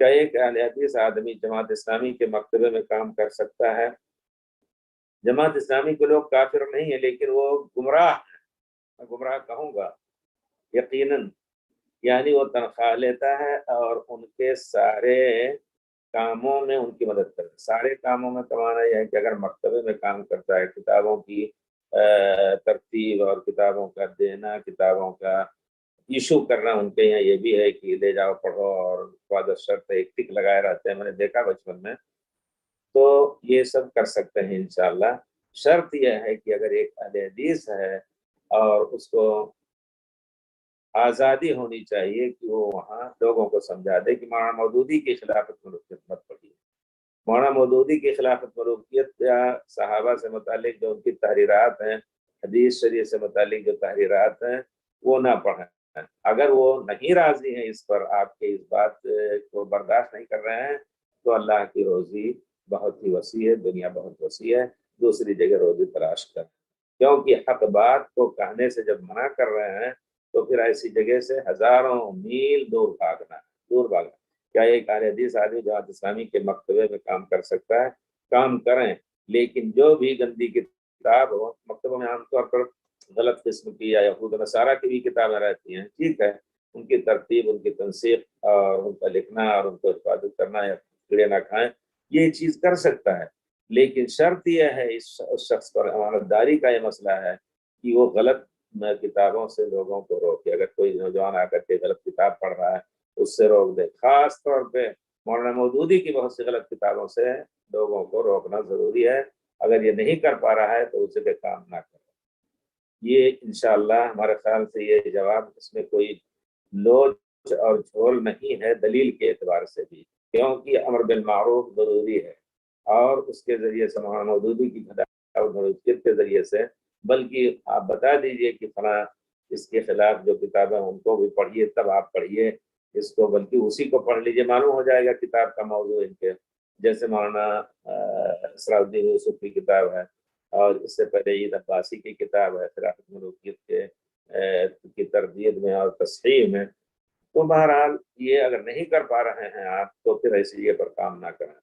کیا ایک اہل حدیث آدمی جماعت اسلامی کے مکتبے میں کام کر سکتا ہے؟ جماعت اسلامی کے لوگ کافر نہیں ہیں، لیکن وہ گمراہ ہیں، میں گمراہ کہوں گا یقیناً، یعنی وہ تنخواہ لیتا ہے اور ان کے سارے کاموں میں ان کی مدد کرتا ہے۔ سارے کاموں میں کمانا یہ ہے کہ اگر مکتبے میں کام کرتا ہے، کتابوں کی ترتیب اور کتابوں کا دینا، کتابوں کا ایشو کرنا، ان کے یہاں یہ بھی ہے کہ لے جاؤ پڑھو، اور قواعد شرط ایک ٹک لگائے رہتے ہیں، میں نے دیکھا بچپن میں، تو یہ سب کر سکتے ہیں انشاءاللہ۔ شرط یہ ہے کہ اگر ایک اہل حدیث ہے اور اس کو آزادی ہونی چاہیے کہ وہ وہاں لوگوں کو سمجھا دے کہ مولانا مودودی کی خلافت ملوکیت مت پڑھیے۔ مولانا مودودی کی خلافت ملوکیت یا صحابہ سے متعلق جو ان کی تحریرات ہیں، حدیث شریعت سے متعلق جو تحریرات ہیں، وہ نہ پڑھیں۔ اگر وہ نہیں راضی ہیں اس پر، آپ کے اس بات کو برداشت نہیں کر رہے ہیں، تو اللہ کی روزی بہت ہی وسیع ہے، دنیا بہت وسیع ہے، دوسری جگہ روزی تلاش کریں، کیونکہ حق بات کو کہنے سے جب منع کر رہے ہیں تو پھر ایسی جگہ سے ہزاروں میل دور بھاگنا ہے، دور بھاگنا۔ کیا ایک اہل حدیث آدمی جماعت اسلامی کے مکتبے میں کام کر سکتا ہے؟ کام کریں، لیکن جو بھی گندی کتاب ہو، مکتبوں میں عام طور پر غلط قسم کی یا یہود و نصارہ کی بھی کتابیں رہتی ہیں، ٹھیک ہے، ان کی ترتیب، ان کی تنسیق اور ان کا لکھنا اور ان کو حفاظت کرنا یا کیڑے نہ کھائیں، یہ چیز کر سکتا ہے، لیکن شرط یہ ہے اس شخص پر امانت داری کا یہ مسئلہ ہے کہ وہ غلط کتابوں سے لوگوں کو روکے۔ اگر کوئی نوجوان آ کر کے غلط کتاب پڑھ رہا ہے اس سے روک دے، خاص طور پہ مولانا مودودی کی بہت سی غلط کتابوں سے لوگوں کو روکنا ضروری ہے۔ اگر یہ نہیں کر پا رہا ہے تو اسے پہ کام نہ کرے۔ یہ انشاءاللہ ہمارے خیال سے یہ جواب، اس میں کوئی لوچ اور جھول نہیں ہے دلیل کے اعتبار سے بھی، کیونکہ امر بالمعروف ضروری ہے، اور اس کے ذریعے سے مولانا مودودی کی ملوکیت کے ذریعے سے، بلکہ آپ بتا دیجئے کہ فلاں اس کے خلاف جو کتابیں ان کو بھی پڑھیے، تب آپ پڑھیے اس کو، بلکہ اسی کو پڑھ لیجئے، معلوم ہو جائے گا کتاب کا موضوع ان کے، جیسے مولانا اسرار الدین یوسف کی کتاب ہے، اور اس سے پہلے عید عباسی کی کتاب ہے خلافت ملوکیت کے کی تردید میں اور تصحیح میں۔ تو بہرحال یہ اگر نہیں کر پا رہے ہیں آپ، تو پھر ایسی جگہ پر کام نہ کریں۔